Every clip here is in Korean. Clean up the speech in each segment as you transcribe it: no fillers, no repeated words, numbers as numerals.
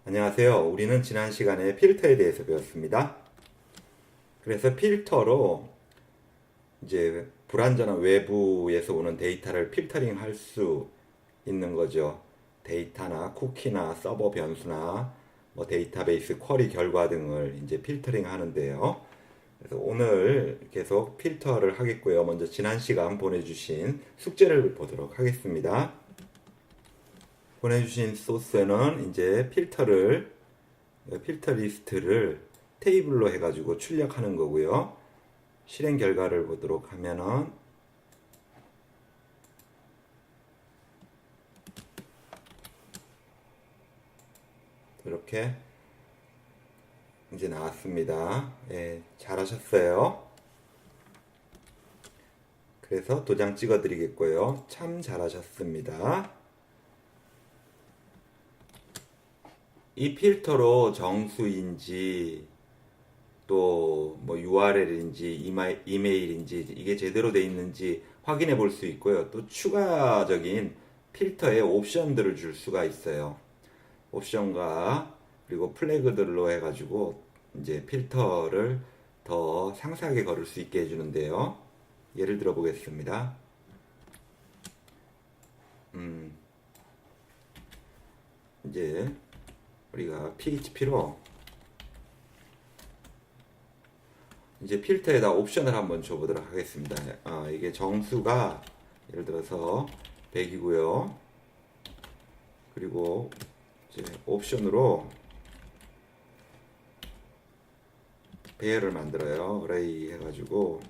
안녕하세요. 우리는 지난 시간에 필터에 대해서 배웠습니다. 그래서 필터로 이제 불완전한 외부에서 오는 데이터를 필터링 할 수 있는 거죠. 데이터나 쿠키나 서버 변수나 뭐 데이터베이스 쿼리 결과 등을 이제 필터링 하는데요. 그래서 오늘 계속 필터를 하겠고요. 먼저 지난 시간 보내주신 숙제를 보도록 하겠습니다. 보내주신 소스는 이제 필터 리스트를 테이블로 해가지고 출력하는 거고요. 실행 결과를 보도록 하면은 이렇게 이제 나왔습니다. 예, 잘하셨어요. 그래서 도장 찍어 드리겠고요. 참 잘하셨습니다. 이 필터로 정수인지 또 뭐 URL인지 이메일인지 이게 제대로 돼 있는지 확인해 볼 수 있고요. 또 추가적인 필터에 옵션들을 줄 수가 있어요. 옵션과 그리고 플래그들로 해가지고 이제 필터를 더 상세하게 걸을 수 있게 해주는데요. 예를 들어 보겠습니다. 이제 우리가 PHP로 이제 필터에다 옵션을 한번 줘보도록 하겠습니다. 이게 정수가 예를 들어서 100이고요. 그리고 이제 옵션으로 배열을 만들어요. 어레이 해가지고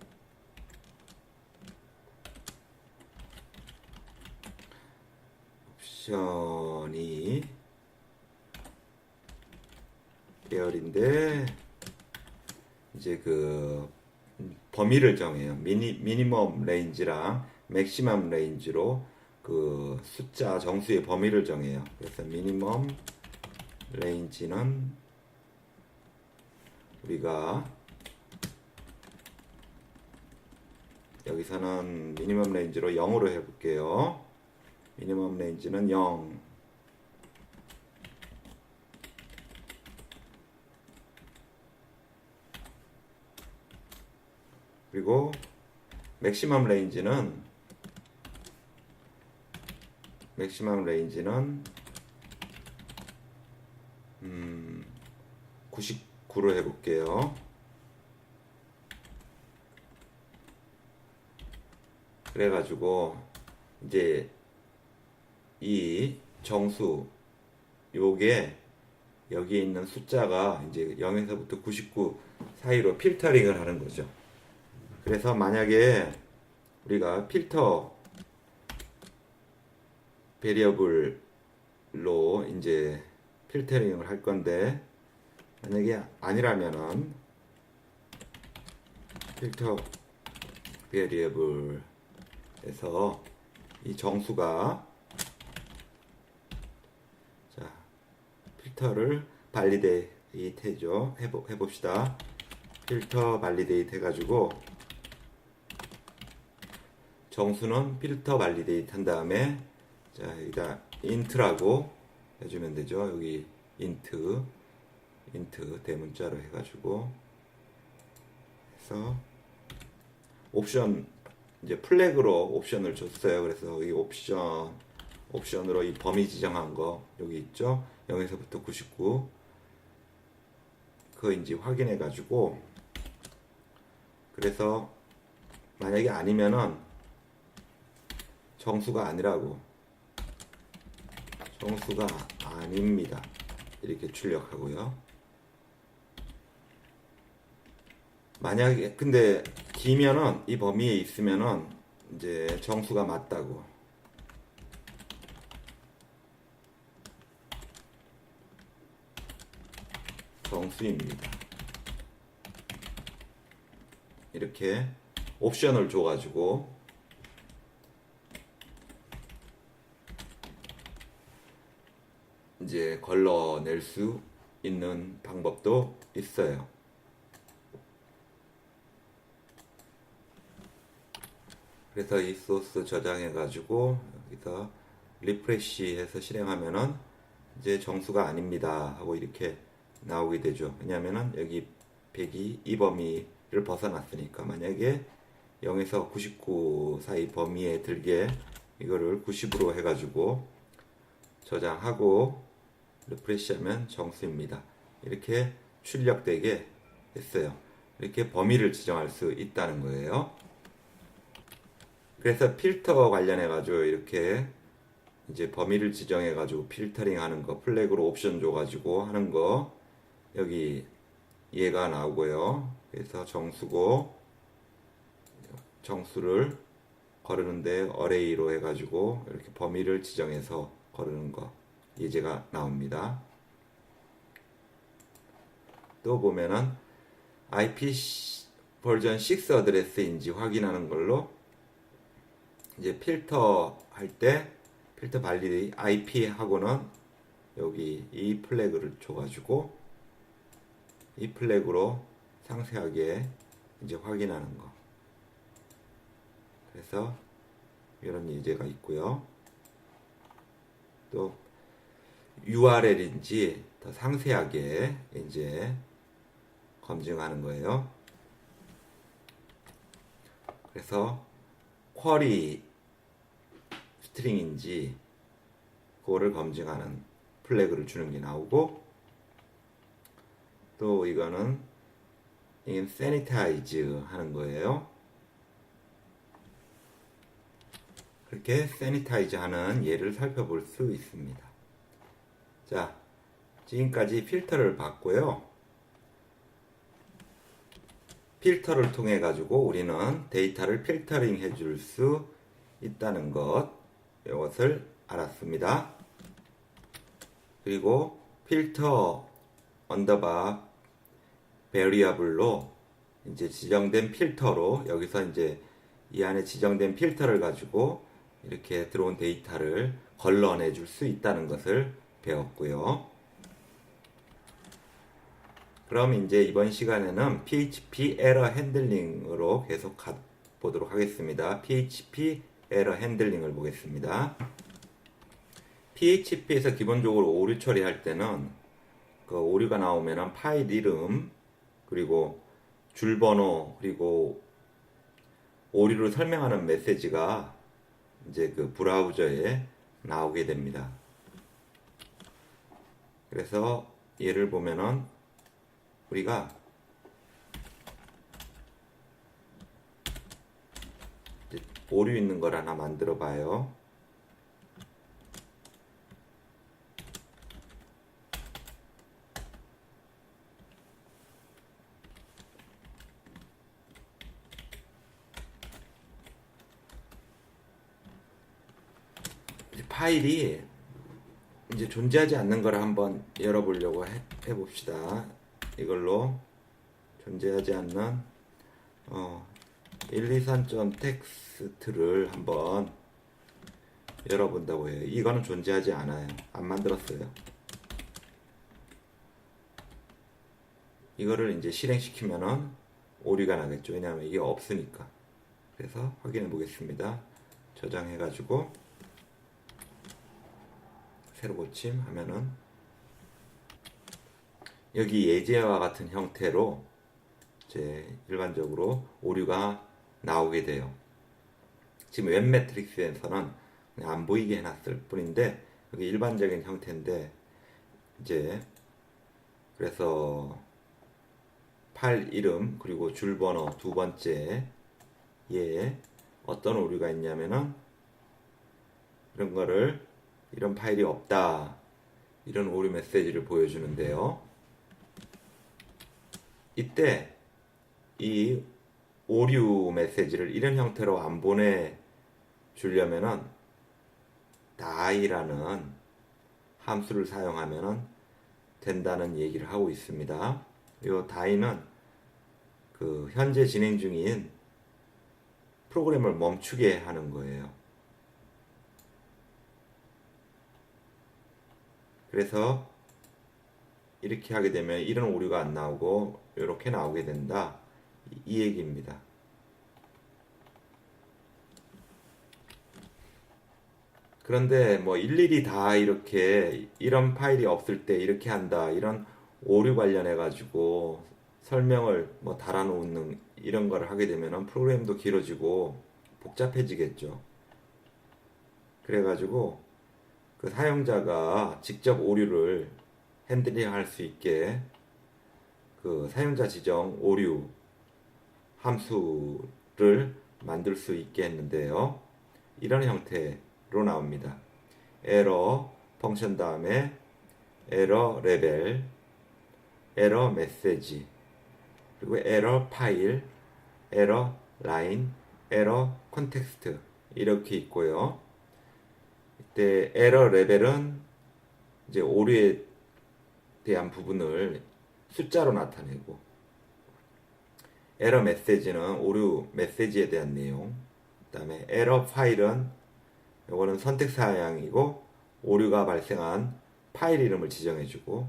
옵션이 배열인데 이제 그 범위를 정해요. 미니멈 레인지랑 맥시멈 레인지로 그 숫자 정수의 범위를 정해요. 그래서 미니멈 레인지는 우리가 여기서는 미니멈 레인지로 0으로 해볼게요. 미니멈 레인지는 0. 그리고 맥시멈 레인지는 99로 해볼게요. 그래가지고 이제 이 정수 요게 여기에 있는 숫자가 이제 0에서부터 99 사이로 필터링을 하는 거죠. 그래서 만약에 우리가 필터 베리어블로 이제 필터링을 할 건데 만약에 아니라면은 필터 베리어블에서 이 정수가 자 필터를 발리데이트 해줘 해봅시다. 필터 발리데이트 해가지고 정수는 필터 발리데이트 한 다음에 자 여기다 int라고 해주면 되죠. 여기 int 대문자로 해가지고 해서 옵션 이제 플래그로 옵션을 줬어요. 그래서 이 옵션으로 이 범위 지정한 거 여기 있죠. 0에서부터 99 그거 확인해 가지고 그래서 만약에 아니면은 정수가 아니라고 정수가 아닙니다 이렇게 출력하고요. 만약에 근데 기면은 이 범위에 있으면은 이제 정수가 맞다고 정수입니다 이렇게 옵션을 줘가지고 이제 걸러낼 수 있는 방법도 있어요. 그래서 이 소스 저장해 가지고 여기서 리프레시 해서 실행하면은 이제 정수가 아닙니다 하고 이렇게 나오게 되죠. 왜냐하면은 여기 102 이 범위를 벗어났으니까. 만약에 0에서 99 사이 범위에 들게 이거를 90으로 해가지고 저장하고 리프레시하면 정수입니다. 이렇게 출력되게 했어요. 이렇게 범위를 지정할 수 있다는 거예요. 그래서 필터 관련해 가지고 이렇게 이제 범위를 지정해 가지고 필터링 하는 거, 플래그로 옵션 줘 가지고 하는 거 여기 얘가 나오고요. 그래서 정수고 정수를 거르는데 어레이로 해 가지고 이렇게 범위를 지정해서 거르는 거 예제가 나옵니다. 또 보면은 IP 버전 6 어드레스인지 확인하는 걸로 이제 필터 할 때 필터 발리데이 IP 하고는 여기 이 플래그를 줘가지고 이 플래그로 상세하게 이제 확인하는 거. 그래서 이런 예제가 있고요. 또 URL인지 더 상세하게 이제 검증하는 거예요. 그래서 쿼리 스트링인지 그거를 검증하는 플래그를 주는 게 나오고, 또 이거는 sanitize 하는 거예요. 그렇게 sanitize 하는 예를 살펴볼 수 있습니다. 자, 지금까지 필터를 봤고요. 필터를 통해 가지고 우리는 데이터를 필터링 해줄 수 있다는 것, 이것을 알았습니다. 그리고 필터 언더바 베리어블로 이제 지정된 필터로 여기서 이제 이 안에 지정된 필터를 가지고 이렇게 들어온 데이터를 걸러내 줄 수 있다는 것을 배웠고요. 그럼 이제 이번 시간에는 PHP 에러 핸들링으로 계속 보도록 하겠습니다. PHP 에러 핸들링을 보겠습니다. PHP에서 기본적으로 오류 처리할 때는 그 오류가 나오면은 파일 이름 그리고 줄 번호 그리고 오류를 설명하는 메시지가 이제 그 브라우저에 나오게 됩니다. 그래서 예를 보면은 우리가 오류 있는 걸 하나 만들어 봐요. 파일이 이제 존재하지 않는 걸 한번 열어보려고 해봅시다. 이걸로 존재하지 않는 123.txt를 한번 열어본다고 해요. 이거는 존재하지 않아요. 안 만들었어요. 이거를 이제 실행시키면은 오류가 나겠죠. 왜냐하면 이게 없으니까. 그래서 확인해 보겠습니다. 저장해가지고 새로 고침 하면은 여기 예제와 같은 형태로 이제 일반적으로 오류가 나오게 돼요. 지금 웹 매트릭스에서는 그냥 안 보이게 해놨을 뿐인데 여기 일반적인 형태인데 이제 그래서 파일 이름 그리고 줄 번호 두 번째에 어떤 오류가 있냐면은 이런 거를 이런 파일이 없다 이런 오류 메시지를 보여주는데요. 이때 이 오류 메시지를 이런 형태로 안 보내주려면은 die라는 함수를 사용하면은 된다는 얘기를 하고 있습니다. 이 die는 그 현재 진행 중인 프로그램을 멈추게 하는 거예요. 그래서 이렇게 하게 되면 이런 오류가 안 나오고 이렇게 나오게 된다. 이 얘기입니다. 그런데 뭐 일일이 다 이렇게 이런 파일이 없을 때 이렇게 한다 이런 오류 관련해 가지고 설명을 뭐 달아놓는 이런 걸 하게 되면은 프로그램도 길어지고 복잡해지겠죠. 그래가지고 그 사용자가 직접 오류를 핸들링 할 수 있게 그 사용자 지정 오류 함수를 만들 수 있게 했는데요. 이런 형태로 나옵니다. 에러 펑션 다음에 에러 레벨, 에러 메시지, 그리고 에러 파일, 에러 라인, 에러 컨텍스트 이렇게 있고요. 이때 에러 레벨은 이제 오류에 대한 부분을 숫자로 나타내고, 에러 메시지는 오류 메시지에 대한 내용, 그다음에 에러 파일은 요거는 선택 사양이고 오류가 발생한 파일 이름을 지정해주고,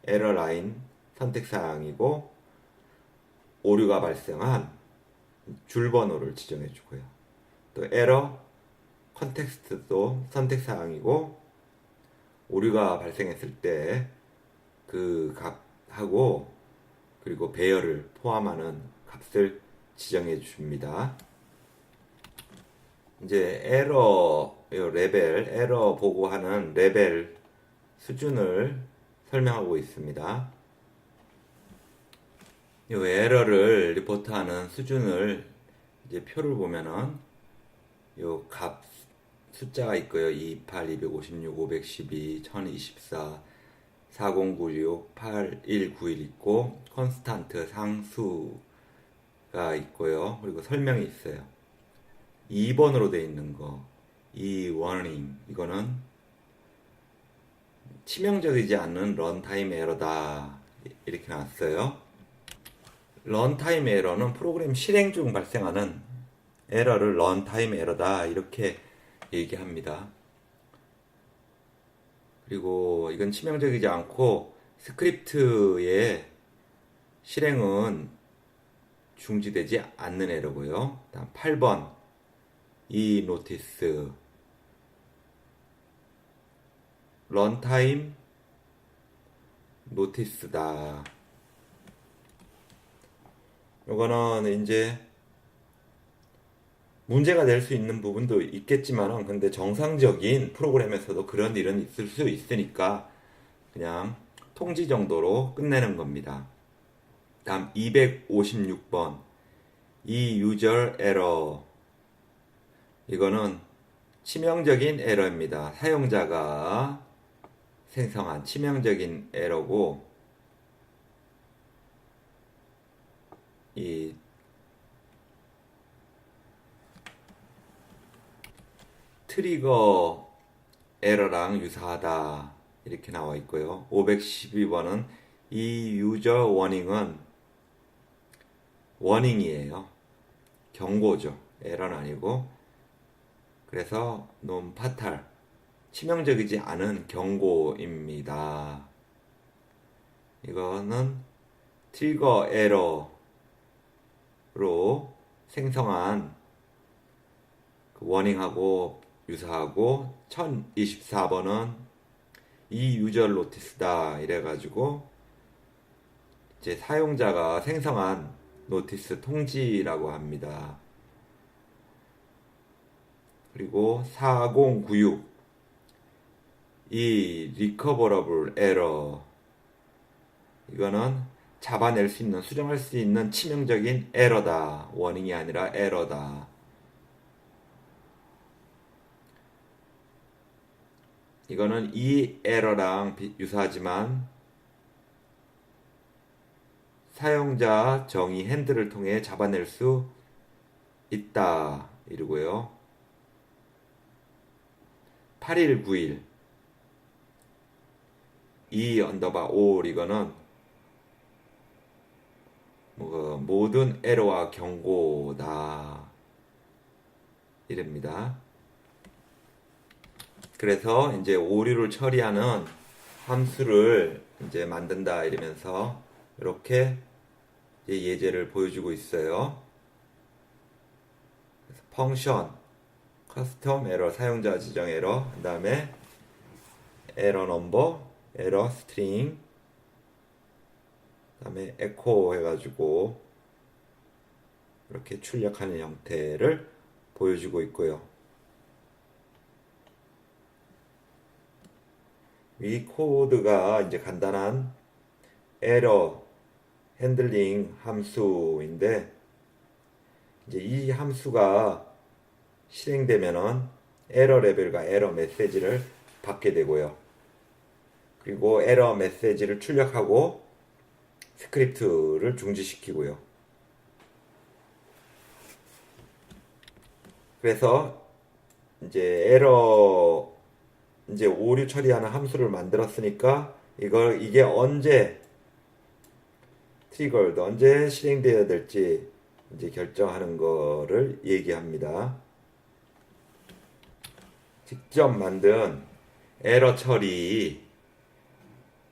에러 라인 선택 사양이고 오류가 발생한 줄 번호를 지정해주고요. 또 에러 컨텍스트도 선택 사항이고 오류가 발생했을 때 그 값하고 그리고 배열을 포함하는 값을 지정해 줍니다. 이제 에러 레벨, 에러 보고하는 레벨 수준을 설명하고 있습니다. 이 에러를 리포트하는 수준을 이제 표를 보면은 요 값 숫자가 있고요. 228, 256, 512, 1024, 4096, 8191 있고 컨스탄트 상수가 있고요. 그리고 설명이 있어요. 2번으로 되어 있는 거, 이 워닝 이거는 치명적이지 않는 런타임 에러다 이렇게 나왔어요. 런타임 에러는 프로그램 실행 중 발생하는 에러를 런타임 에러다 이렇게 얘기합니다. 그리고 이건 치명적이지 않고 스크립트의 실행은 중지되지 않는 에러고요. 다음 8번 이 노티스 런타임 노티스다. 요거는 이제 문제가 될 수 있는 부분도 있겠지만은 근데 정상적인 프로그램에서도 그런 일은 있을 수 있으니까 그냥 통지 정도로 끝내는 겁니다. 다음 256번 이 유저 에러 이거는 치명적인 에러입니다. 사용자가 생성한 치명적인 에러고 이 트리거 에러랑 유사하다 이렇게 나와 있고요. 512번은 이 유저 워닝은 워닝이에요. 경고죠. 에러는 아니고. 그래서 논 파탈 치명적이지 않은 경고입니다. 이거는 트리거 에러로 생성한 그 워닝하고 유사하고 1024번은 이 유저 노티스다 이래가지고 이제 사용자가 생성한 노티스 통지라고 합니다. 그리고 4096 이 recoverable error 이거는 잡아낼 수 있는 수정할 수 있는 치명적인 에러다. 워닝이 아니라 에러다. 이거는 이 에러랑 유사하지만 사용자 정의 핸들을 통해 잡아낼 수 있다 이러고요. 8191 이 언더바 올 이거는 모든 에러와 경고다 이랍니다. 그래서 이제 오류를 처리하는 함수를 이제 만든다 이러면서 이렇게 예제를 보여주고 있어요. 그래서 펑션 커스텀 에러, 사용자 지정 에러, 그 다음에 에러 넘버, 에러 스트링, 그 다음에 에코 해가지고 이렇게 출력하는 형태를 보여주고 있고요. 이 코드가 이제 간단한 에러 핸들링 함수인데, 이제 이 함수가 실행되면은 에러 레벨과 에러 메시지를 받게 되고요. 그리고 에러 메시지를 출력하고 스크립트를 중지시키고요. 그래서 이제 에러, 이제 오류 처리하는 함수를 만들었으니까 이게 언제 트리거드, 언제 실행되어야 될지 이제 결정하는 거를 얘기합니다. 직접 만든 에러 처리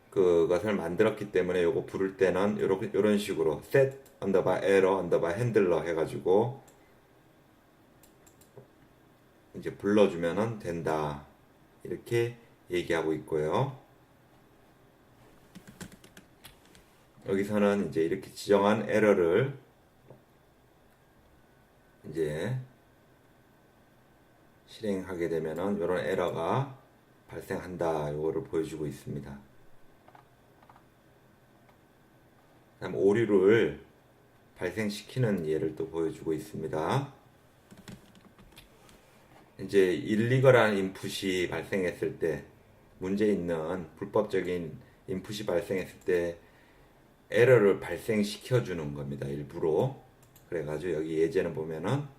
그것을 만들었기 때문에 요거 부를 때는 요런 식으로 set 언더바 에러 언더바 핸들러 해가지고 이제 불러주면은 된다, 이렇게 얘기하고 있고요. 여기서는 이제 이렇게 지정한 에러를 이제 실행하게 되면은 이런 에러가 발생한다, 요거를 보여주고 있습니다. 다음 오류를 발생시키는 예를 또 보여주고 있습니다. 이제 일리거란 인풋이 발생했을 때, 문제 있는 불법적인 인풋이 발생했을 때 에러를 발생시켜 주는 겁니다, 일부러. 그래가지고 여기 예제는 보면은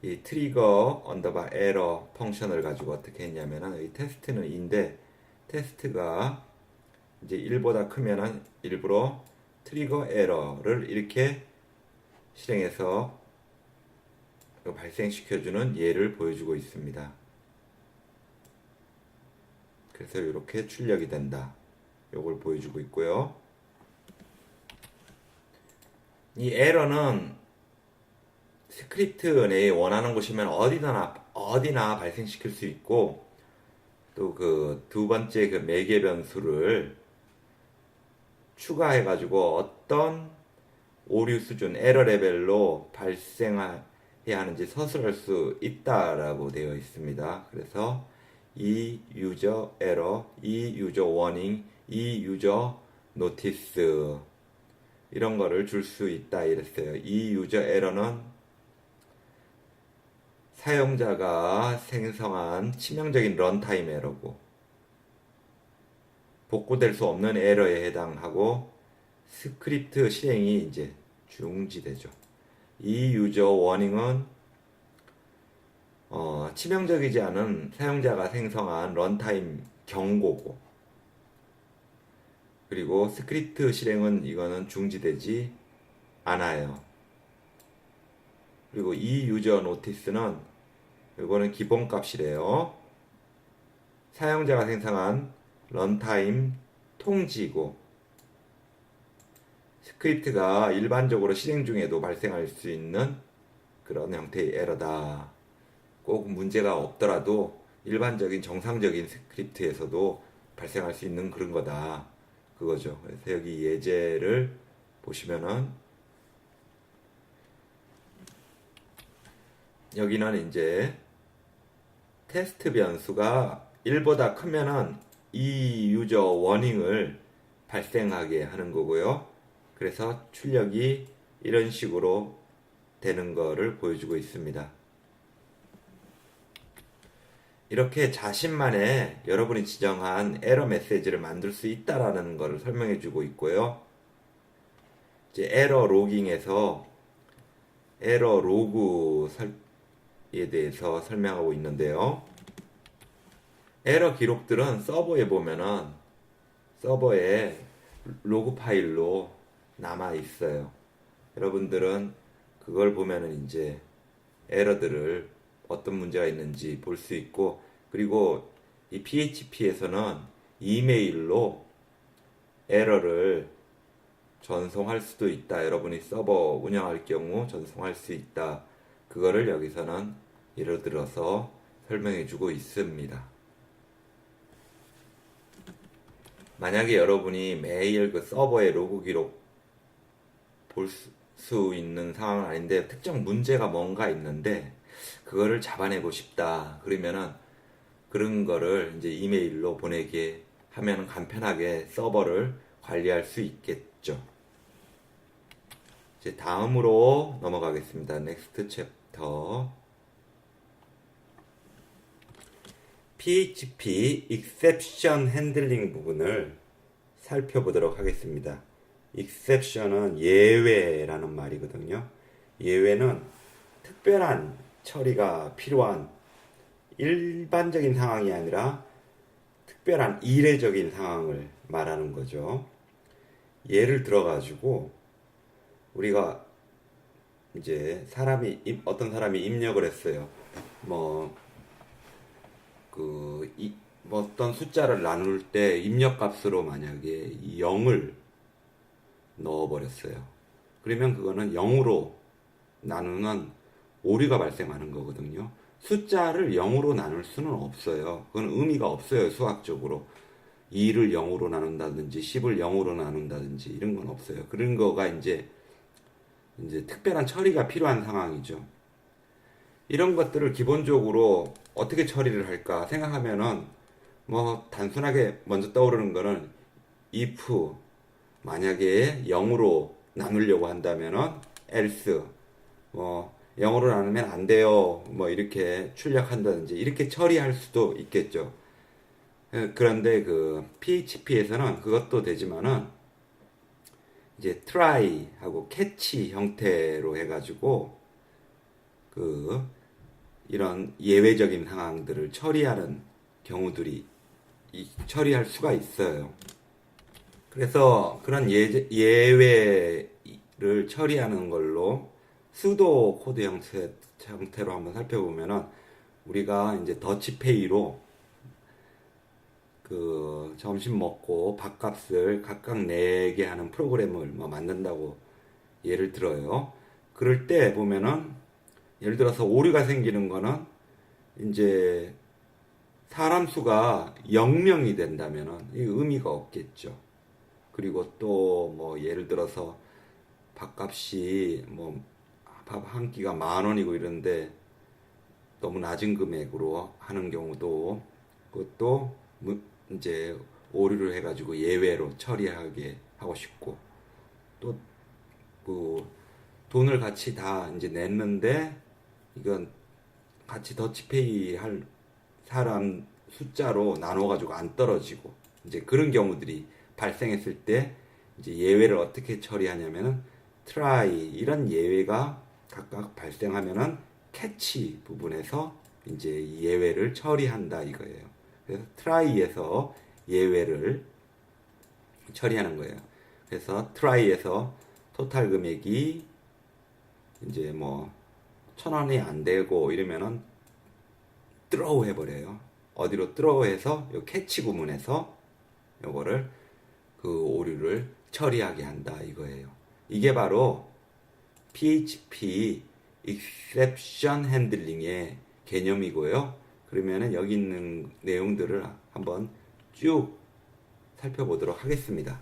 이 트리거 언더바 에러 펑션을 가지고 어떻게 했냐면은, 이 테스트는 2인데 테스트가 이제 1보다 크면은 일부러 트리거 에러를 이렇게 실행해서 발생시켜주는 예를 보여주고 있습니다. 그래서 이렇게 출력이 된다, 요걸 보여주고 있고요. 이 에러는 스크립트 내에 원하는 곳이면 어디나 발생시킬 수 있고, 또 그 두 번째 그 매개 변수를 추가해가지고 어떤 오류 수준, 에러 레벨로 발생해야 하는지 서술할 수 있다라고 되어 있습니다. 그래서 이 유저 에러, 이 유저 워닝, 이 유저 노티스, 이런 거를 줄 수 있다 이랬어요. 이 유저 에러는 사용자가 생성한 치명적인 런타임 에러고, 복구될 수 없는 에러에 해당하고 스크립트 실행이 이제 중지되죠. 이 유저 워닝은 치명적이지 않은 사용자가 생성한 런타임 경고고, 그리고 스크립트 실행은 이거는 중지되지 않아요. 그리고 이 유저 노티스는 이거는 기본값이래요. 사용자가 생성한 런타임 통지고, 스크립트가 일반적으로 실행 중에도 발생할 수 있는 그런 형태의 에러다. 꼭 문제가 없더라도 일반적인 정상적인 스크립트에서도 발생할 수 있는 그런 거다, 그거죠. 그래서 여기 예제를 보시면은 여기는 이제 테스트 변수가 1보다 크면은 이 유저 워닝을 발생하게 하는 거고요. 그래서 출력이 이런 식으로 되는 거를 보여주고 있습니다. 이렇게 자신만의 여러분이 지정한 에러 메시지를 만들 수 있다라는 것을 설명해 주고 있고요. 이제 에러 로깅에서 에러 로그에 대해서 설명하고 있는데요. 에러 기록들은 서버에 보면은 서버에 로그 파일로 남아 있어요. 여러분들은 그걸 보면은 이제 에러들을 어떤 문제가 있는지 볼 수 있고, 그리고 이 PHP에서는 이메일로 에러를 전송할 수도 있다. 여러분이 서버 운영할 경우 전송할 수 있다. 그거를 여기서는 예를 들어서 설명해 주고 있습니다. 만약에 여러분이 매일 그 서버의 로그 기록 볼 수 있는 상황은 아닌데 특정 문제가 뭔가 있는데 그거를 잡아내고 싶다. 그러면은 그런 거를 이제 이메일로 보내게 하면 간편하게 서버를 관리할 수 있겠죠. 이제 다음으로 넘어가겠습니다. 넥스트 챕터. PHP exception handling 부분을 살펴보도록 하겠습니다. exception은 예외라는 말이거든요. 예외는 특별한 처리가 필요한 일반적인 상황이 아니라 특별한 이례적인 상황을 말하는 거죠. 예를 들어 가지고 우리가 이제 어떤 사람이 입력을 했어요. 뭐 어떤 숫자를 나눌 때 입력값으로 만약에 0을 넣어버렸어요. 그러면 그거는 0으로 나누는 오류가 발생하는 거거든요. 숫자를 0으로 나눌 수는 없어요. 그건 의미가 없어요, 수학적으로. 2를 0으로 나눈다든지 10을 0으로 나눈다든지 이런 건 없어요. 그런 거가 이제 특별한 처리가 필요한 상황이죠. 이런 것들을 기본적으로 어떻게 처리를 할까 생각하면은 뭐 단순하게 먼저 떠오르는 거는 if 만약에 0으로 나누려고 한다면은 else 뭐 0으로 나누면 안 돼요 뭐 이렇게 출력한다든지 이렇게 처리할 수도 있겠죠. 그런데 그 PHP에서는 그것도 되지만은 이제 try 하고 catch 형태로 해가지고 이런 예외적인 상황들을 처리하는 경우들이 처리할 수가 있어요. 그래서 그런 예외를 처리하는 걸로 수도 코드 형태로 한번 살펴보면은 우리가 이제 더치페이로 그 점심 먹고 밥값을 각각 내게 하는 프로그램을 뭐 만든다고 예를 들어요. 그럴 때 보면은 예를 들어서 오류가 생기는 거는 이제 사람 수가 0명이 된다면은 의미가 없겠죠. 그리고 또 뭐 예를 들어서 밥값이 뭐 밥 한 끼가 10,000원이고 이런데 너무 낮은 금액으로 하는 경우도 그것도 이제 오류를 해가지고 예외로 처리하게 하고 싶고 또 그 돈을 같이 다 이제 냈는데 이건 같이 더치페이 할 사람 숫자로 나눠가지고 안 떨어지고 이제 그런 경우들이 발생했을 때 이제 예외를 어떻게 처리하냐면은 try 이런 예외가 각각 발생하면은 catch 부분에서 이제 예외를 처리한다 이거예요. 그래서 try에서 예외를 처리하는 거예요. 그래서 try에서 토탈 금액이 이제 뭐 1,000원이 안 되고 이러면은 throw 해버려요. 어디로 throw 해서 요 catch 구문에서 요거를 그 오류를 처리하게 한다 이거예요. 이게 바로 PHP exception handling의 개념이고요. 그러면은 여기 있는 내용들을 한번 쭉 살펴보도록 하겠습니다.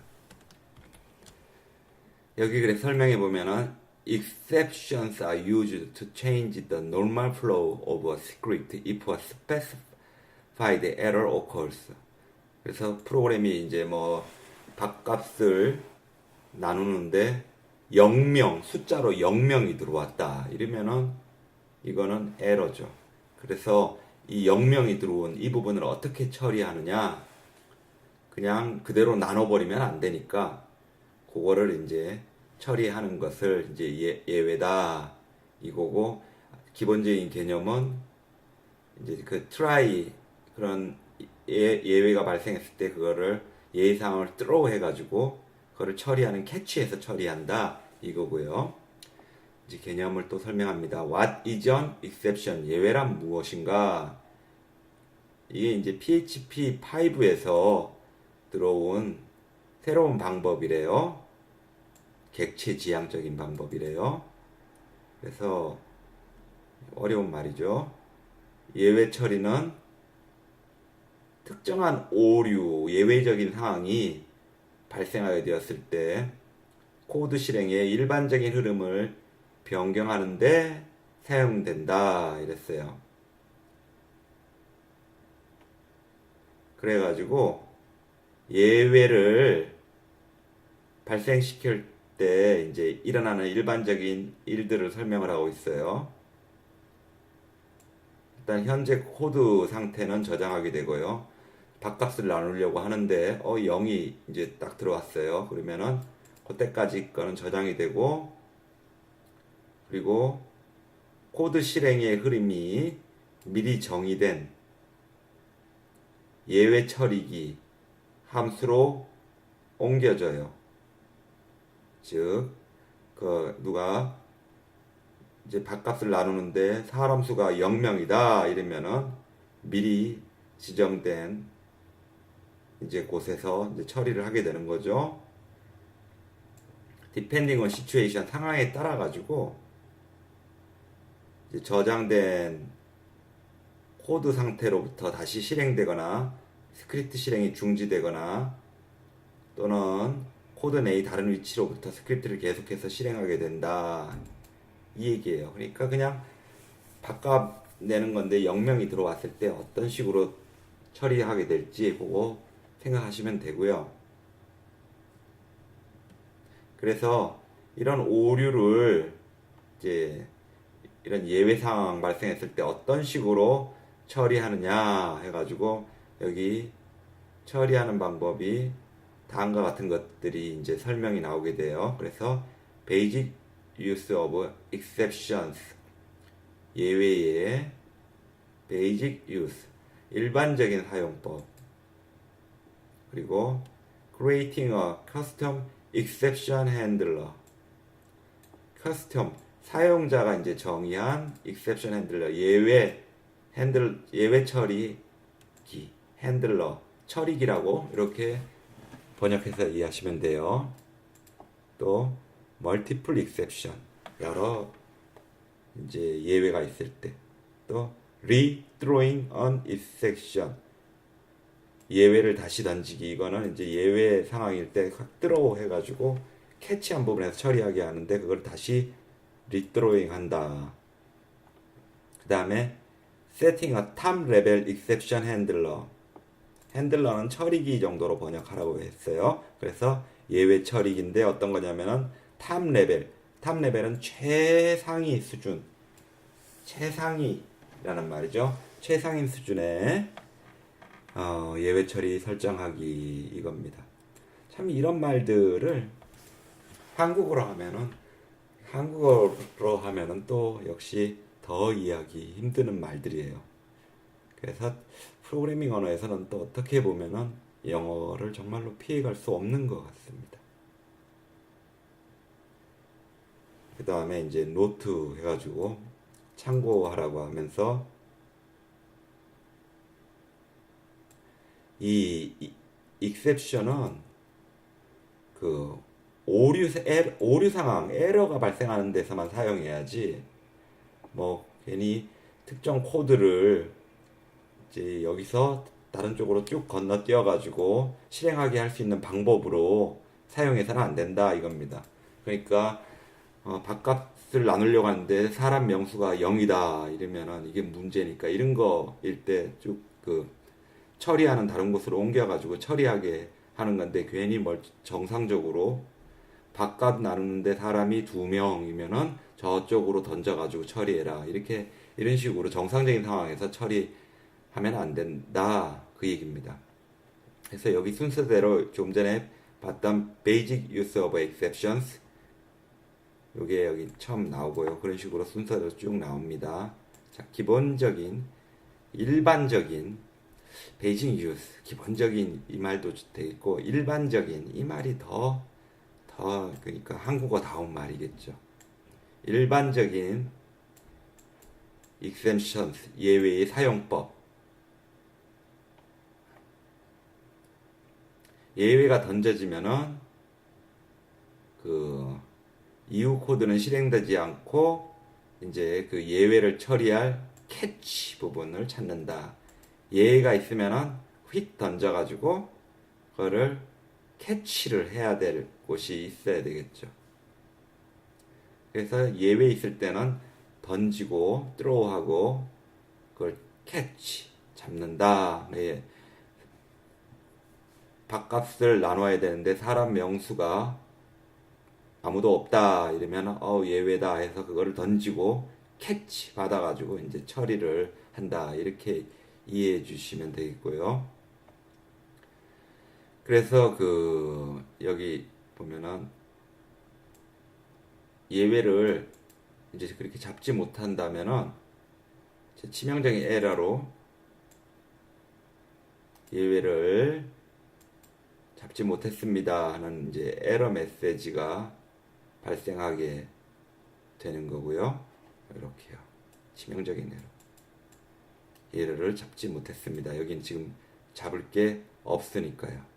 여기 그래 설명해 보면은 exceptions are used to change the normal flow of a script if a specified error occurs. 그래서 프로그램이 이제 뭐 밥값을 나누는데 0명 숫자로 0명이 들어왔다 이러면은 이거는 에러죠. 그래서 이 0명이 들어온 이 부분을 어떻게 처리하느냐 그냥 그대로 나눠버리면 안 되니까 그거를 이제 처리하는 것을 이제 예외다 이거고 기본적인 개념은 이제 그 try 그런 예외가 발생했을 때 그거를 예외상을 throw 해가지고 그거를 처리하는 catch에서 처리한다 이거고요. 이제 개념을 또 설명합니다. What is an exception? 예외란 무엇인가? 이게 이제 PHP 5에서 들어온 새로운 방법이래요. 객체지향적인 방법이래요. 그래서 어려운 말이죠. 예외 처리는 특정한 오류, 예외적인 상황이 발생하게 되었을 때 코드 실행의 일반적인 흐름을 변경하는데 사용된다 이랬어요. 그래가지고 예외를 발생시킬 때 이제 일어나는 일반적인 일들을 설명을 하고 있어요. 일단 현재 코드 상태는 저장하게 되고요. 밥값을 나누려고 하는데 0이 이제 딱 들어왔어요. 그러면은 그때까지 거는 저장이 되고, 그리고 코드 실행의 흐름이 미리 정의된 예외 처리기 함수로 옮겨져요. 즉, 누가 이제 밥값을 나누는데 사람 수가 0명이다 이러면은 미리 지정된 이제 곳에서 이제 처리를 하게 되는 거죠. depending on situation 상황에 따라 가지고 이제 저장된 코드 상태로부터 다시 실행되거나 스크립트 실행이 중지되거나 또는 코드 내의 다른 위치로부터 스크립트를 계속해서 실행하게 된다 이 얘기예요. 그러니까 그냥 밥값 내는 건데 0명이 들어왔을 때 어떤 식으로 처리하게 될지 그거 생각하시면 되고요. 그래서 이런 오류를 이제 이런 예외 상황 발생했을 때 어떤 식으로 처리하느냐 해가지고 여기 처리하는 방법이 다음과 같은 것들이 이제 설명이 나오게 돼요. 그래서 basic use of exceptions 예외의 basic use 일반적인 사용법 그리고 creating a custom exception handler custom 사용자가 이제 정의한 exception handler 예외 처리기 핸들러 처리기라고 이렇게 번역해서 이해하시면 돼요. 또 multiple exception 여러 이제 예외가 있을 때 또 redrawing an exception 예외를 다시 던지기 이거는 이제 예외 상황일 때 확 들어오 해가지고 캐치한 부분에서 처리하게 하는데 그걸 다시 redrawing 한다. 그 다음에 setting a top level exception handler 핸들러는 처리기 정도로 번역하라고 했어요. 그래서 예외 처리기인데 어떤 거냐면은 탑 레벨은 최상위 수준 최상위라는 말이죠. 최상위 수준의 예외 처리 설정하기 이겁니다. 참 이런 말들을 한국어로 하면은 또 역시 더 이해하기 힘드는 말들이에요. 그래서 프로그래밍 언어에서는 또 어떻게 보면은 영어를 정말로 피해갈 수 없는 것 같습니다. 그 다음에 이제 노트 해가지고 참고하라고 하면서 이 exception은 그 오류 상황, 에러가 발생하는 데서만 사용해야지 뭐 괜히 특정 코드를 이제 여기서 다른 쪽으로 쭉 건너뛰어 가지고 실행하게 할 수 있는 방법으로 사용해서는 안 된다 이겁니다. 그러니까 밥값을 나누려고 하는데 사람 명수가 0이다 이러면은 이게 문제니까 이런 거일 때 쭉 그 처리하는 다른 곳으로 옮겨가지고 처리하게 하는 건데 괜히 정상적으로 밥값 나누는데 사람이 2명이면은 저쪽으로 던져가지고 처리해라 이렇게 이런 식으로 정상적인 상황에서 처리하면 안 된다 그 얘기입니다. 그래서 여기 순서대로 좀 전에 봤던 basic use of exceptions 요게 여기 처음 나오고요. 그런 식으로 순서대로 쭉 나옵니다. 자, 기본적인 일반적인 베이직 유스 기본적인 이 말도 되겠고 일반적인 이 말이 더 그러니까 한국어다운 말이겠죠. 일반적인 exemptions 예외의 사용법 예외가 던져지면은 그 이후 코드는 실행되지 않고 이제 그 예외를 처리할 캐치 부분을 찾는다. 예외가 있으면은 휙 던져가지고 그거를 캐치를 해야 될 곳이 있어야 되겠죠. 그래서 예외 있을 때는 던지고 throw 그걸 캐치 잡는다. 네. 밥값을 나눠야 되는데 사람 명수가 아무도 없다 이러면 예외다 해서 그거를 던지고 캐치 받아가지고 이제 처리를 한다 이렇게 이해해 주시면 되겠고요. 그래서 여기 보면은 예외를 이제 그렇게 잡지 못한다면은 치명적인 에러로 예외를 잡지 못했습니다 하는 이제 에러 메시지가 발생하게 되는 거고요. 이렇게요. 치명적인 에러. 예외를 잡지 못했습니다. 여긴 지금 잡을 게 없으니까요.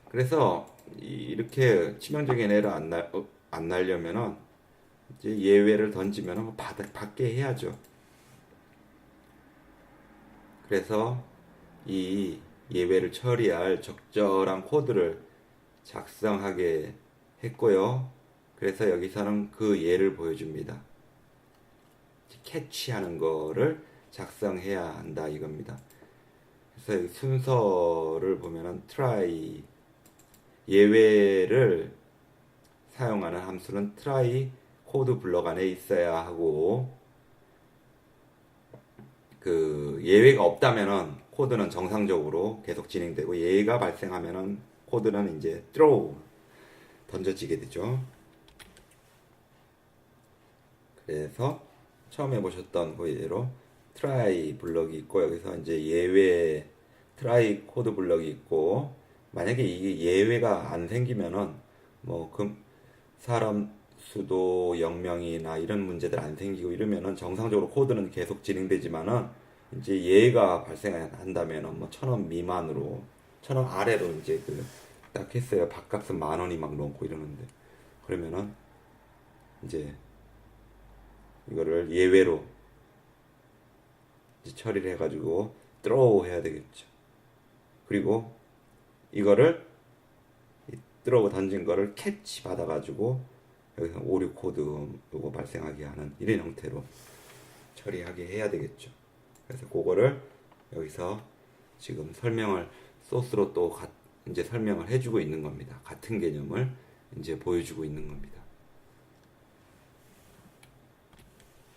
그래서 이렇게 치명적인 에러 안 날려면은 이제 예외를 던지면은 받게 해야죠. 그래서 이 예외를 처리할 적절한 코드를 작성하게 했고요. 그래서 여기서는 그 예를 보여줍니다. 캐치하는 거를 작성해야 한다 이겁니다. 그래서 이 순서를 보면은 try 예외를 사용하는 함수는 try 코드 블럭 안에 있어야 하고 그 예외가 없다면은 코드는 정상적으로 계속 진행되고 예외가 발생하면은 코드는 이제 throw 던져지게 되죠. 그래서 처음에 보셨던 그 예로 try 블럭이 있고 여기서 이제 예외 try 코드 블럭이 있고 만약에 이게 예외가 안 생기면은 그 사람 수도 0명이나 이런 문제들 안 생기고 이러면은 정상적으로 코드는 계속 진행되지만은 이제 예외가 발생한다면은 1,000원 미만으로 1,000원 아래로 이제 딱 했어요. 밥값은 10,000원이 막 넘고 이러는데 그러면은 이제 이거를 예외로 이제 처리를 해가지고 throw 해야 되겠죠. 그리고 이거를 throw 던진 거를 캐치 받아가지고 여기서 오류 코드 요거 발생하게 하는 이런 형태로 처리하게 해야 되겠죠. 그래서 그거를 여기서 지금 설명을 소스로 또 이제 설명을 해주고 있는 겁니다. 같은 개념을 이제 보여주고 있는 겁니다.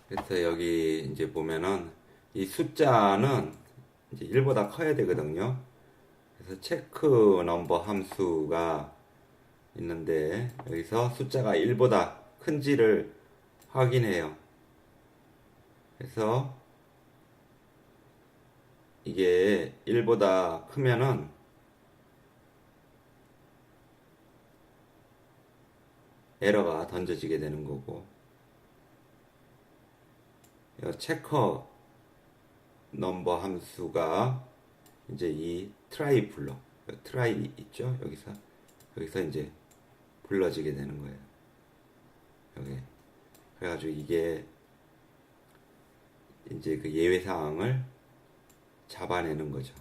그래서 여기 이제 보면은 이 숫자는 이제 1보다 커야 되거든요. 그래서 체크 넘버 함수가 있는데 여기서 숫자가 1보다 큰지를 확인해요. 그래서 이게 1보다 크면은 에러가 던져지게 되는 거고 체커 넘버 함수가 이제 이 트라이 블럭 트라이 있죠 여기서 이제 불러지게 되는 거예요. 여기 그래가지고 이게 이제 그 예외 사항을 잡아내는 거죠.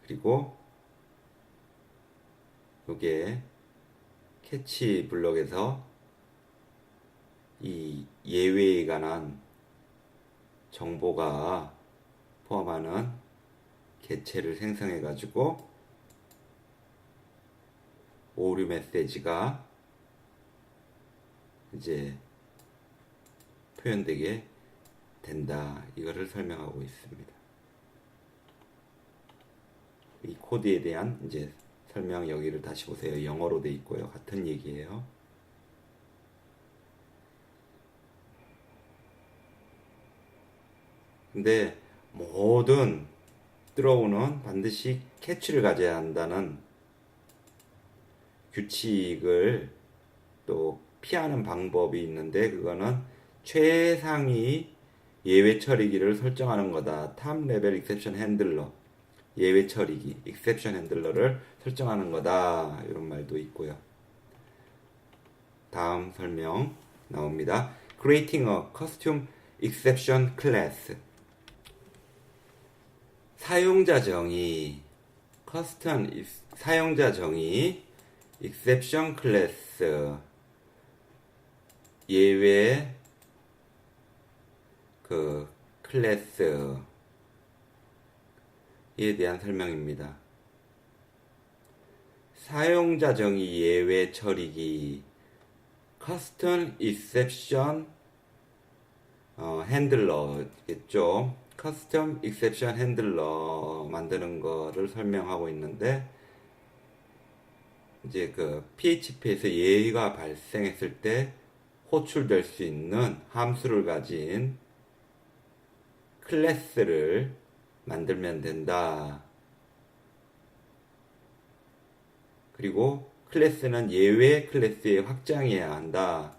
그리고 이게 캐치 블럭에서 이 예외에 관한 정보가 포함하는 개체를 생성해 가지고 오류 메시지가 이제 표현되게 된다. 이거를 설명하고 있습니다. 이 코드에 대한 이제 설명 여기를 다시 보세요. 영어로 돼 있고요. 같은 얘기예요. 근데 모든 throw는 반드시 캐치를 가져야 한다는 규칙을 또 피하는 방법이 있는데 그거는 최상위 예외 처리기를 설정하는 거다. 탑 레벨 익셉션 핸들러 예외 처리기, exception handler를 설정하는 거다. 이런 말도 있고요. 다음 설명 나옵니다. Creating a custom exception class. 사용자 정의, 사용자 정의, exception class, 예외 그 클래스에 대한 설명입니다. 사용자 정의 예외 처리기, custom exception handler겠죠. custom exception handler 만드는 거를 설명하고 있는데, 이제 그 PHP에서 예의가 발생했을 때 호출될 수 있는 함수를 가진 클래스를 만들면 된다. 그리고 클래스는 예외 클래스에 확장해야 한다.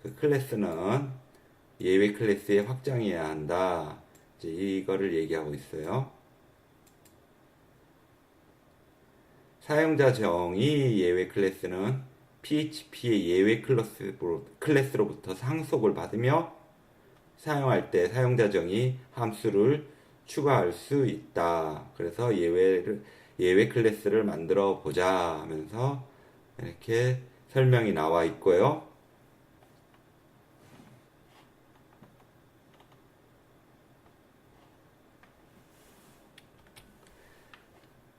그 클래스는 예외 클래스에 확장해야 한다. 이제 이거를 얘기하고 있어요. 사용자 정의 예외 클래스는 PHP의 예외 클래스로부터 상속을 받으며 사용할 때 사용자 정의 함수를 추가할 수 있다. 그래서 예외 클래스를 만들어 보자 하면서 이렇게 설명이 나와 있고요.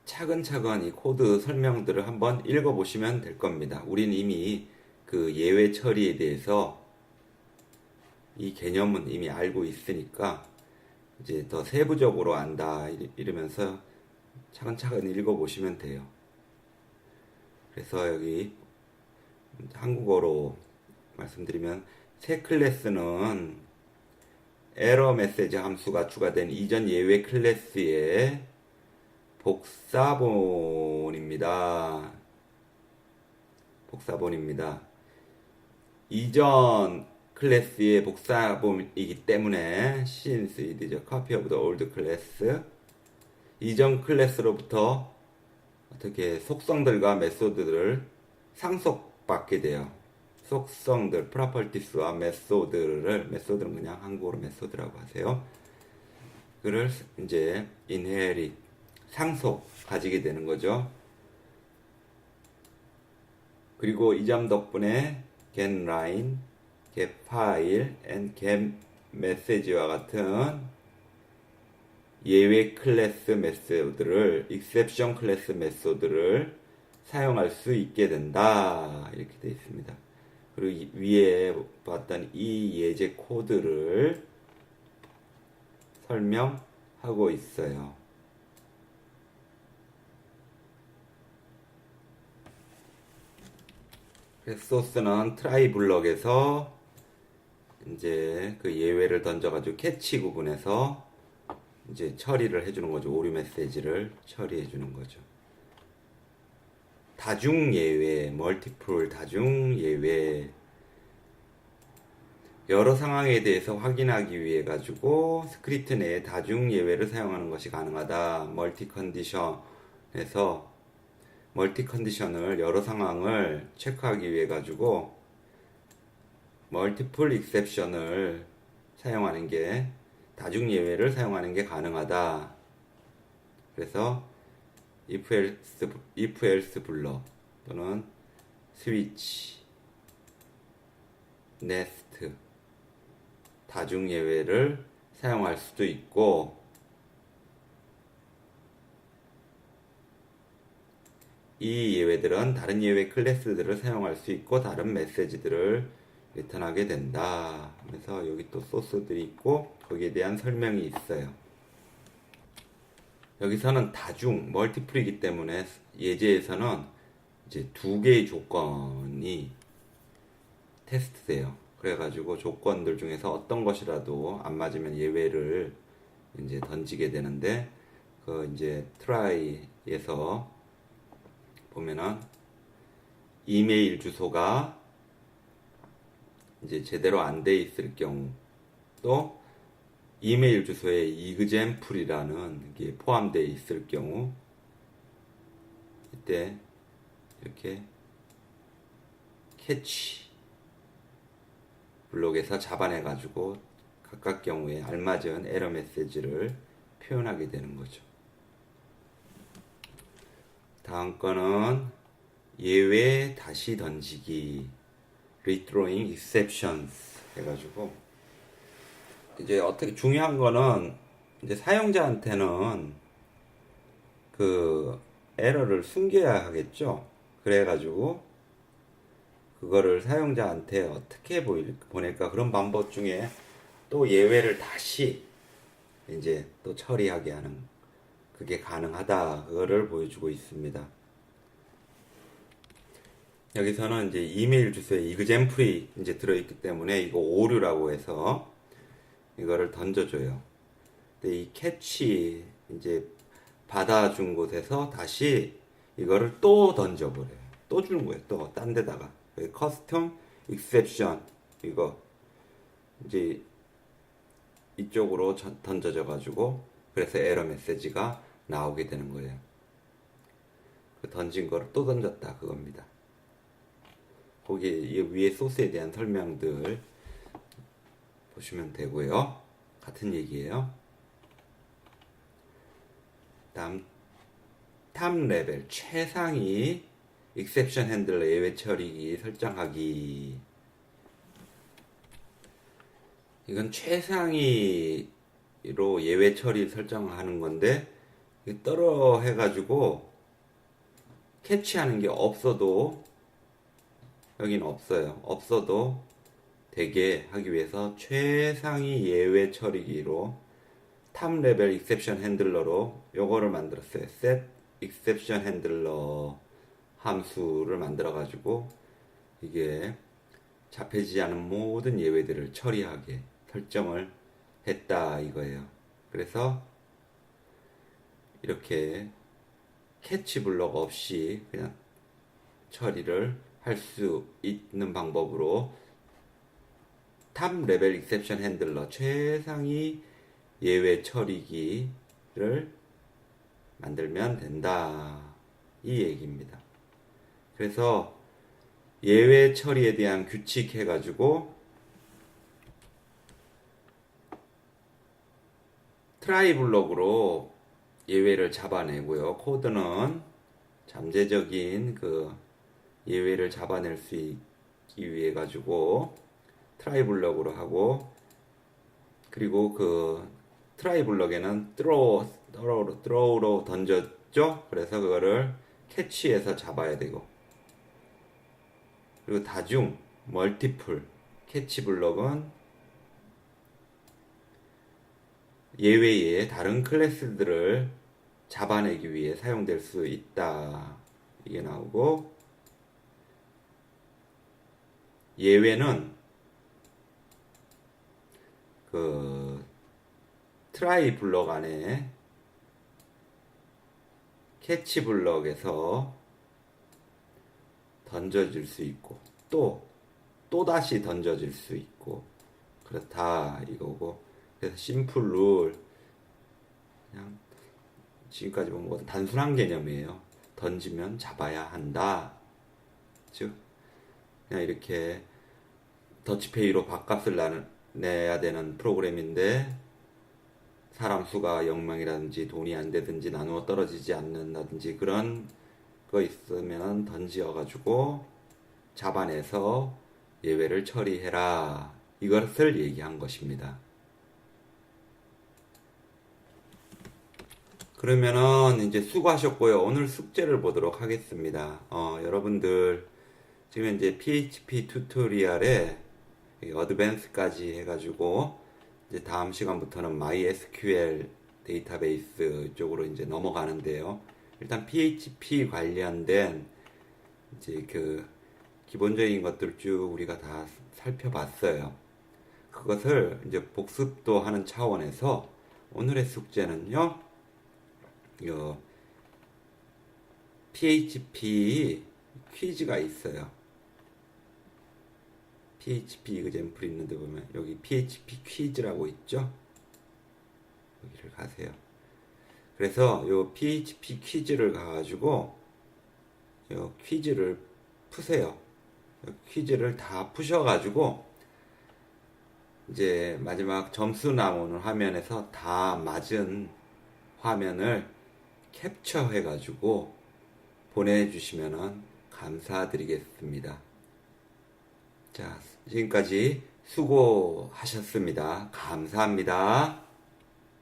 차근차근 이 코드 설명들을 한번 읽어보시면 될 겁니다. 우린 이미 그 예외 처리에 대해서 이 개념은 이미 알고 있으니까 이제 더 세부적으로 안다 이러면서 차근차근 읽어보시면 돼요. 그래서 여기 한국어로 말씀드리면 새 클래스는 에러 메시지 함수가 추가된 이전 예외 클래스의 복사본입니다. 이전 클래스의 복사본이기 때문에 since it is a copy of the old class, 이전 클래스로부터 어떻게 속성들과 메소드를 상속받게 돼요. 속성들, properties와 메소드는 그냥 한국어로 메소드라고 하세요. 그를 이제 inherit, 상속 가지게 되는 거죠. 그리고 이 점 덕분에 getLine, getFile, and getMessage와 같은 예외 클래스 메소드를, exception 클래스 메소드를 사용할 수 있게 된다. 이렇게 되어 있습니다. 그리고 위에 봤던 이 예제 코드를 설명하고 있어요. 소스는 트라이 블럭에서 이제 그 예외를 던져가지고 캐치 구분해서 이제 처리를 해주는 거죠. 오류 메시지를 처리해주는 거죠. 다중 예외, 멀티플 다중 예외, 여러 상황에 대해서 확인하기 위해 가지고 스크립트 내에 다중 예외를 사용하는 것이 가능하다. 멀티 컨디션을 여러 상황을 체크하기 위해 가지고 멀티플 익셉션을 사용하는 게, 다중 예외를 사용하는 게 가능하다. 그래서 if else 블럭 또는 스위치, 네스트, 다중 예외를 사용할 수도 있고, 이 예외들은 다른 예외 클래스들을 사용할 수 있고 다른 메시지들을 리턴하게 된다. 그래서 여기 또 소스들이 있고 거기에 대한 설명이 있어요. 여기서는 다중, 멀티플이기 때문에 예제에서는 이제 두 개의 조건이 테스트돼요. 그래가지고 조건들 중에서 어떤 것이라도 안 맞으면 예외를 이제 던지게 되는데, 그 이제 트라이에서 보면은 이메일 주소가 이제 제대로 안 돼 있을 경우, 또 이메일 주소에 이그젠플이라는 게 포함되어 있을 경우 이때 이렇게 캐치 블록에서 잡아내 가지고 각각 경우에 알맞은 에러 메시지를 표현하게 되는 거죠. 다음 거는 예외 다시 던지기 Rethrowing Exceptions 해가지고 이제 어떻게 중요한 거는 이제 사용자한테는 그 에러를 숨겨야 하겠죠. 그래가지고 그거를 사용자한테 어떻게 보낼까 그런 방법 중에 또 예외를 다시 이제 또 처리하게 하는 그게 가능하다 그거를 보여주고 있습니다. 여기서는 이제 이메일 주소에 이그젠플이 이제 들어있기 때문에 이거 오류라고 해서 이거를 던져줘요. 근데 이 캐치 이제 받아준 곳에서 다시 이거를 또 던져버려요. 또 주는 거예요. 또 딴 데다가 커스텀 익셉션 이거 이제 이쪽으로 던져져 가지고 그래서 에러 메시지가 나오게 되는 거예요. 그 던진 거를 또 던졌다 그겁니다. 거기 위에 소스에 대한 설명들 보시면 되고요. 같은 얘기예요. 다음 탑 레벨 최상위 익셉션 핸들러 예외 처리기 설정하기. 이건 최상위로 예외 처리 설정하는 건데 떨어 해가지고 캐치하는 게 없어도 여기는 없어요. 없어도 되게 하기 위해서 최상위 예외 처리기로 탑 레벨 익셉션 핸들러로 요거를 만들었어요. set exception handler 함수를 만들어 가지고 이게 잡혀지지 않은 모든 예외들을 처리하게 설정을 했다 이거예요. 그래서 이렇게 캐치 블럭 없이 그냥 처리를 할 수 있는 방법으로 탑 레벨 익셉션 핸들러 최상위 예외 처리기를 만들면 된다 이 얘기입니다. 그래서 예외 처리에 대한 규칙 해가지고 트라이 블록으로 예외를 잡아내고요. 코드는 잠재적인 그 예외를 잡아낼 수 있기 위해 가지고 트라이 블럭으로 하고 그리고 그 트라이 블럭에는 throw로 던졌죠. 그래서 그거를 캐치해서 잡아야 되고 그리고 다중 멀티플 캐치 블럭은 예외의 다른 클래스들을 잡아내기 위해 사용될 수 있다 이게 나오고 예외는 그 트라이 블럭 안에 캐치 블럭에서 던져질 수 있고 또 다시 던져질 수 있고 그렇다 이거고 그래서 심플 룰 그냥 지금까지 본 것은 단순한 개념이에요. 던지면 잡아야 한다. 즉 그냥 이렇게 더치페이로 밥값을 내야 되는 프로그램인데 사람 수가 0명이라든지 돈이 안 되든지 나누어 떨어지지 않는다든지 그런 거 있으면 던지어 가지고 잡아내서 예외를 처리해라 이것을 얘기한 것입니다. 그러면은 이제 수고하셨고요. 오늘 숙제를 보도록 하겠습니다. 여러분들 지금 이제 PHP 튜토리얼에 어드밴스까지 해가지고 이제 다음 시간부터는 MySQL 데이터베이스 쪽으로 이제 넘어가는데요. 일단 PHP 관련된 이제 그 기본적인 것들 쭉 우리가 다 살펴봤어요. 그것을 이제 복습도 하는 차원에서 오늘의 숙제는요. PHP 퀴즈가 있어요. PHP 이그젠플 있는데 보면 여기 PHP 퀴즈라고 있죠. 여기를 가세요. 그래서 요 PHP 퀴즈를 가가지고 요 퀴즈를 푸세요. 요 퀴즈를 다 푸셔가지고 이제 마지막 점수 나오는 화면에서 다 맞은 화면을 캡처해가지고 보내주시면 감사드리겠습니다. 자, 지금까지 수고하셨습니다. 감사합니다.